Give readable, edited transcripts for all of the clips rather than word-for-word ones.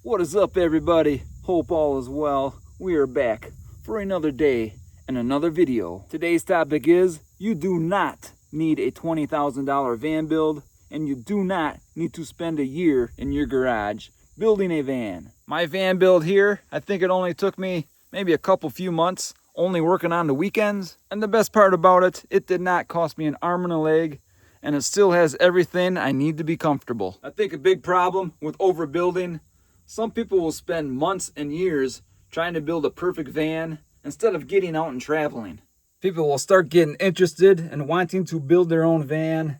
What is up, everybody? Hope all is well. We are back for another day and another video. Today's topic is you do not need a $20,000 van build, and you do not need to spend a year in your garage building a van. My van build here, I think it only took me maybe a few months, only working on the weekends. And the best part about it, it did not cost me an arm and a leg, and it still has everything I need to be comfortable. I think a big problem with overbuilding, some people will spend months and years trying to build a perfect van instead of getting out and traveling. People will start getting interested and wanting to build their own van.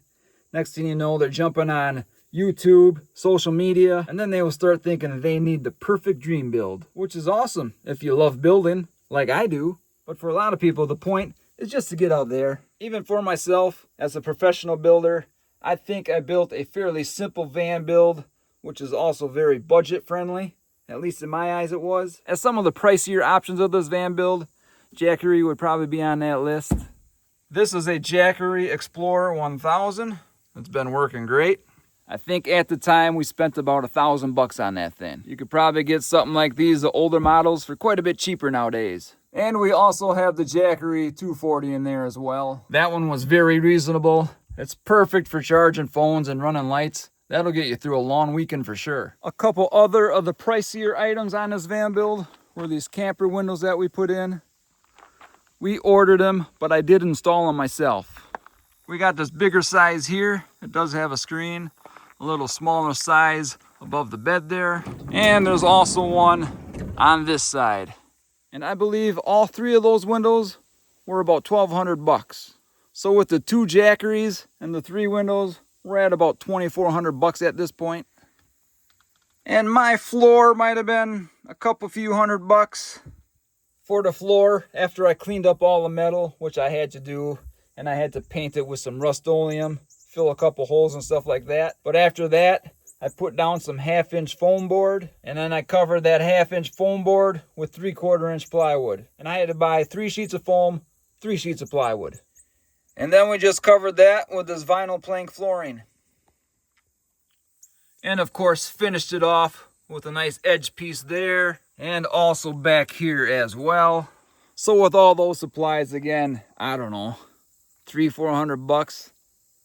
Next thing you know, they're jumping on YouTube, social media, and then they will start thinking they need the perfect dream build, which is awesome if you love building like I do. But for a lot of people, the point is just to get out there. Even for myself, as a professional builder, I think I built a fairly simple van build, which is also very budget friendly. At least in my eyes it was. As some of the pricier options of this van build, Jackery would probably be on that list. This is a Jackery Explorer 1000. It's been working great. I think at the time we spent about $1,000 on that thing. You could probably get something like these, the older models, for quite a bit cheaper nowadays. And we also have the Jackery 240 in there as well. That one was very reasonable. It's perfect for charging phones and running lights. That'll get you through a long weekend for sure. A couple other of the pricier items on this van build were these camper windows that we put in. We ordered them, but I did install them myself. We got this bigger size here. It does have a screen. A little smaller size above the bed there. And there's also one on this side. And I believe all three of those windows were about $1,200. So with the two Jackeries and the three windows, we're at about $2,400 at this point. And my floor might have been a few $100 for the floor after I cleaned up all the metal, which I had to do. And I had to paint it with some Rust-Oleum, fill a couple holes and stuff like that. But after that, I put down some 1/2-inch foam board, and then I covered that 1/2-inch foam board with 3/4-inch plywood. And I had to buy 3 sheets of foam, 3 sheets of plywood. And then we just covered that with this vinyl plank flooring. And of course, finished it off with a nice edge piece there, and also back here as well. So with all those supplies, again, I don't know, $300-400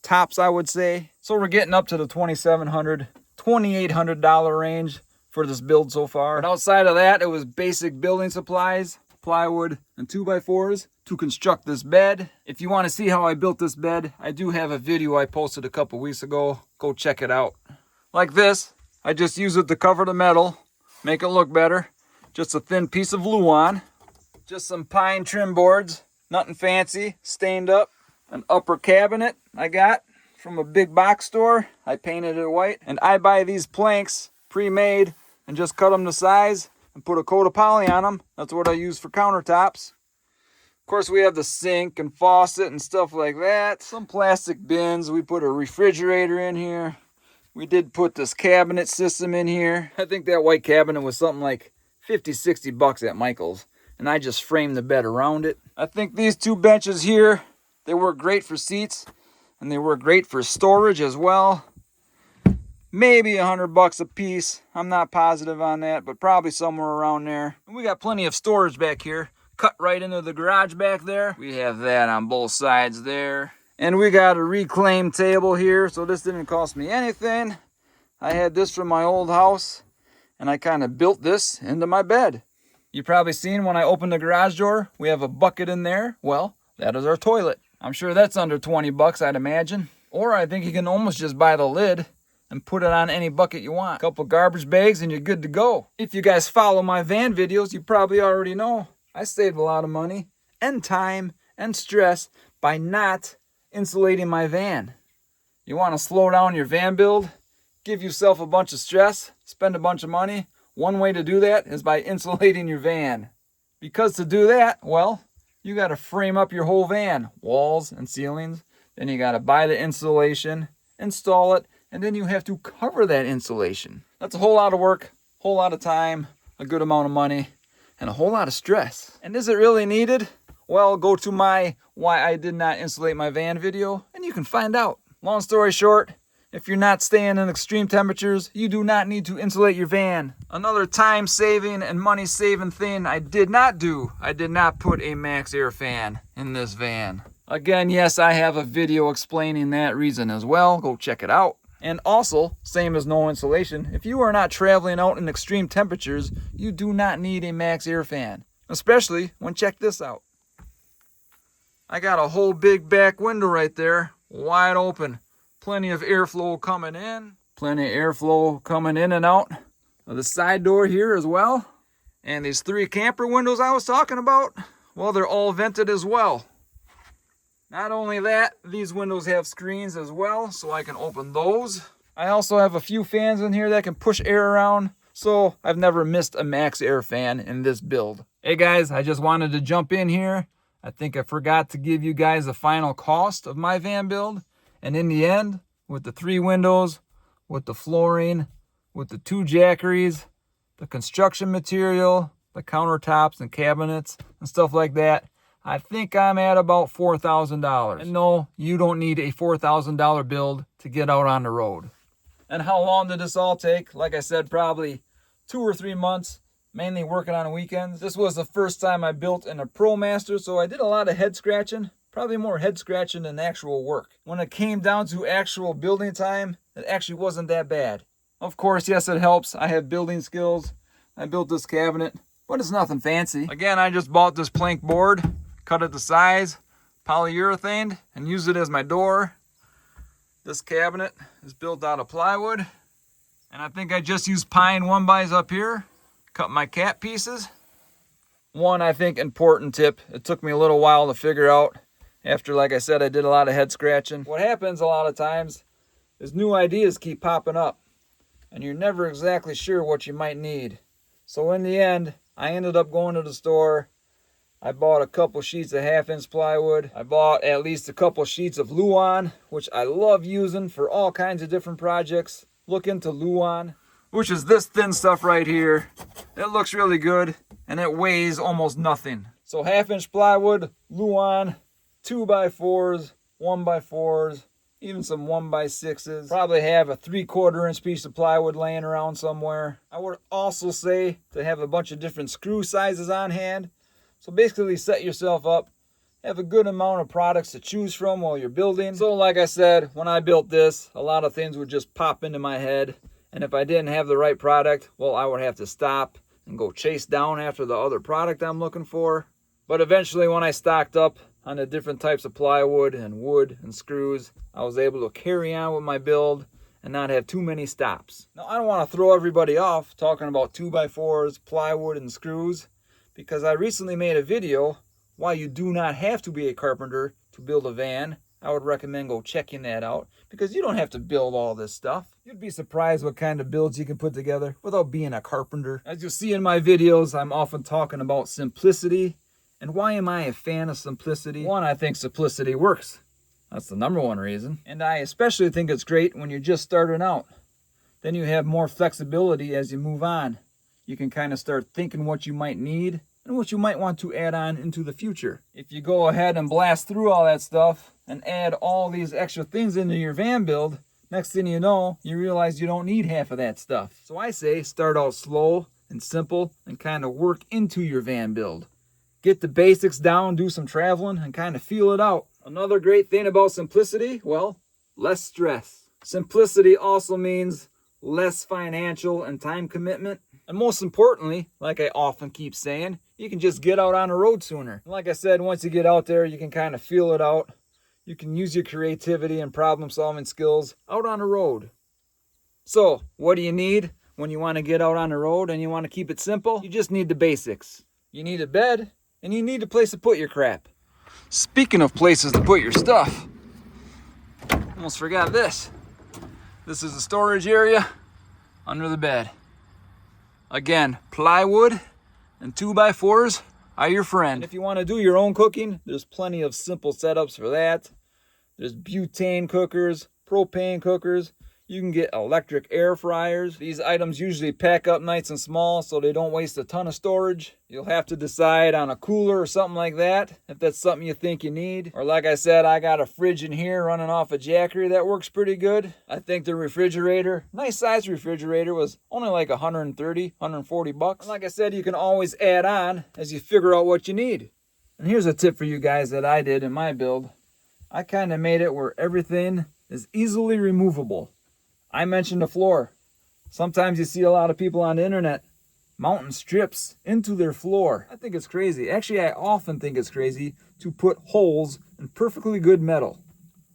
tops, I would say. So we're getting up to the $2,700, $2,800 range for this build so far. But outside of that, it was basic building supplies, plywood, and 2x4s to construct this bed. If you want to see how I built this bed, I do have a video I posted a couple weeks ago. Go check it out. Like this, I just use it to cover the metal, make it look better. Just a thin piece of Luan, just some pine trim boards, nothing fancy, stained up. An upper cabinet I got from a big box store. I painted it white. And I buy these planks pre-made and just cut them to size and put a coat of poly on them. That's what I use for countertops. Of course, we have the sink and faucet and stuff like that. Some plastic bins. We put a refrigerator in here. We did put this cabinet system in here. I think that white cabinet was something like $50-60 at Michael's. And I just framed the bed around it. I think these two benches here, they work great for seats, and they work great for storage as well. Maybe $100 a piece. I'm not positive on that, but probably somewhere around there. And we got plenty of storage back here, cut right into the garage back there. We have that on both sides there. And we got a reclaimed table here, so this didn't cost me anything. I had this from my old house, and I kind of built this into my bed. You probably seen when I opened the garage door, we have a bucket in there. Well, that is our toilet. I'm sure that's under $20, I'd imagine. Or I think you can almost just buy the lid and put it on any bucket you want. A couple garbage bags and you're good to go. If you guys follow my van videos, you probably already know I saved a lot of money and time and stress by not insulating my van. You want to slow down your van build, give yourself a bunch of stress, spend a bunch of money. One way to do that is by insulating your van. Because to do that, well, you got to frame up your whole van, walls and ceilings. Then you got to buy the insulation, install it, and then you have to cover that insulation. That's a whole lot of work, whole lot of time, a good amount of money, and a whole lot of stress. And is it really needed? Well, go to my why I did not insulate my van video, and you can find out. Long story short, If you're not staying in extreme temperatures, you do not need to insulate your van. Another time-saving and money-saving thing I did not do, I did not put a max air fan in this van. Again, yes, I have a video explaining that reason as well. Go check it out. And also, same as no insulation, if you are not traveling out in extreme temperatures, you do not need a max air fan. Especially when, check this out. I got a whole big back window right there, wide open. Plenty of airflow coming in. Plenty of airflow coming in and out of the side door here as well. And these 3 camper windows I was talking about, well, they're all vented as well. Not only that, these windows have screens as well, so I can open those. I also have a few fans in here that can push air around, so I've never missed a max air fan in this build. Hey guys, I just wanted to jump in here. I think I forgot to give you guys the final cost of my van build. And in the end, with the 3 windows, with the flooring, with the 2 jackeries, the construction material, the countertops and cabinets and stuff like that, I think I'm at about $4,000. And no, you don't need a $4,000 build to get out on the road. And how long did this all take? Like I said, probably 2 or 3 months, mainly working on weekends. This was the first time I built in a ProMaster, so I did a lot of head scratching. Probably more head scratching than actual work. When it came down to actual building time, it actually wasn't that bad. Of course, yes, it helps. I have building skills. I built this cabinet, but it's nothing fancy. Again, I just bought this plank board, cut it to size, polyurethane, and used it as my door. This cabinet is built out of plywood. And I think I just used pine 1x up here, cut my cat pieces. One, I think, important tip, it took me a little while to figure out. After, like I said, I did a lot of head scratching. What happens a lot of times is new ideas keep popping up, and you're never exactly sure what you might need. So in the end, I ended up going to the store. I bought a couple sheets of 1/2-inch plywood. I bought at least a couple sheets of Luan, which I love using for all kinds of different projects. Look into Luan, which is this thin stuff right here. It looks really good, and it weighs almost nothing. So 1/2-inch plywood, Luan, 2x4s, 1x4s, even some 1x6s. Probably have a 3/4 inch piece of plywood laying around somewhere. I would also say to have a bunch of different screw sizes on hand. So basically set yourself up, have a good amount of products to choose from while you're building. So like I said, when I built this, a lot of things would just pop into my head. And if I didn't have the right product, well, I would have to stop and go chase down after the other product I'm looking for. But eventually when I stocked up on the different types of plywood and wood and screws, I was able to carry on with my build and not have too many stops. Now, I don't want to throw everybody off talking about 2x4s, plywood, and screws, because I recently made a video why you do not have to be a carpenter to build a van. I would recommend go checking that out, because you don't have to build all this stuff. You'd be surprised what kind of builds you can put together without being a carpenter. As you'll see in my videos, I'm often talking about simplicity. And why am I a fan of simplicity? One, I think simplicity works. That's the #1 reason. And I especially think it's great when you're just starting out. Then you have more flexibility as you move on. You can kind of start thinking what you might need and what you might want to add on into the future. If you go ahead and blast through all that stuff and add all these extra things into your van build, next thing you know, you realize you don't need half of that stuff. So I say start out slow and simple and kind of work into your van build. Get the basics down, do some traveling, and kind of feel it out. Another great thing about simplicity, well, less stress. Simplicity also means less financial and time commitment. And most importantly, like I often keep saying, you can just get out on the road sooner. And like I said, once you get out there, you can kind of feel it out. You can use your creativity and problem-solving skills out on the road. So, what do you need when you want to get out on the road and you want to keep it simple? You just need the basics. You need a bed, and you need a place to put your crap. Speaking of places to put your stuff, almost forgot this. This is the storage area under the bed. Again, plywood and 2x4s are your friend. And if you want to do your own cooking, there's plenty of simple setups for that. There's butane cookers, propane cookers. You can get electric air fryers. These items usually pack up nice and small so they don't waste a ton of storage. You'll have to decide on a cooler or something like that if that's something you think you need. Or like I said, I got a fridge in here running off a Jackery that works pretty good. I think the refrigerator, nice size refrigerator, was only like 130, 140 bucks. And like I said, you can always add on as you figure out what you need. And here's a tip for you guys that I did in my build. I kind of made it where everything is easily removable. I mentioned the floor. Sometimes you see a lot of people on the internet mounting strips into their floor. I think it's crazy. Actually, I often think it's crazy to put holes in perfectly good metal.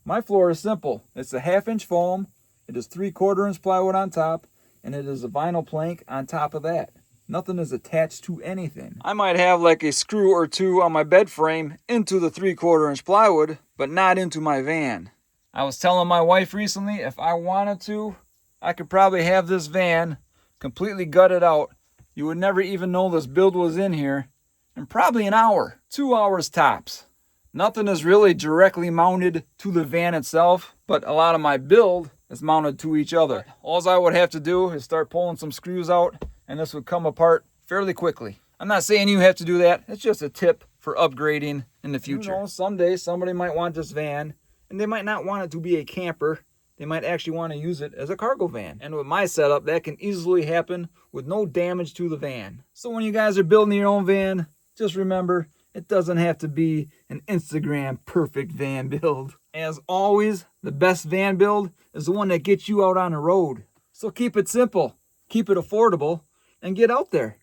My floor is simple. It's a 1/2 inch foam. It is 3/4 inch plywood on top, and it is a vinyl plank on top of that. Nothing is attached to anything. I might have like a screw or two on my bed frame into the 3/4 inch plywood, but not into my van. I was telling my wife recently, if I wanted to, I could probably have this van completely gutted out. You would never even know this build was in here in probably an hour, 2 hours tops. Nothing is really directly mounted to the van itself, but a lot of my build is mounted to each other. All I would have to do is start pulling some screws out, and this would come apart fairly quickly. I'm not saying you have to do that. It's just a tip for upgrading in the future. You know, someday somebody might want this van, and they might not want it to be a camper. They might actually want to use it as a cargo van. And with my setup, that can easily happen with no damage to the van. So when you guys are building your own van, just remember, it doesn't have to be an Instagram perfect van build. As always, the best van build is the one that gets you out on the road. So keep it simple, keep it affordable, and get out there.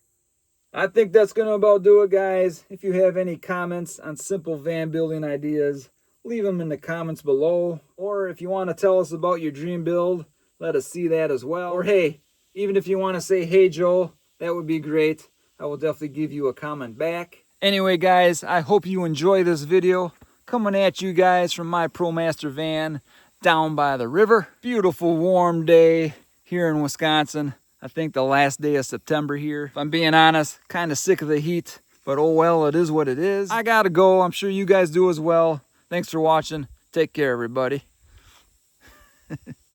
I think that's going to about do it, guys. If you have any comments on simple van building ideas, leave them in the comments below. Or if you want to tell us about your dream build, let us see that as well. Or hey, even if you want to say, hey Joe, that would be great. I will definitely give you a comment back. Anyway, guys, I hope you enjoy this video. Coming at you guys from my ProMaster van down by the river. Beautiful warm day here in Wisconsin. I think the last day of September here. If I'm being honest, kind of sick of the heat, but oh well, it is what it is. I gotta go. I'm sure you guys do as well. Thanks for watching. Take care, everybody.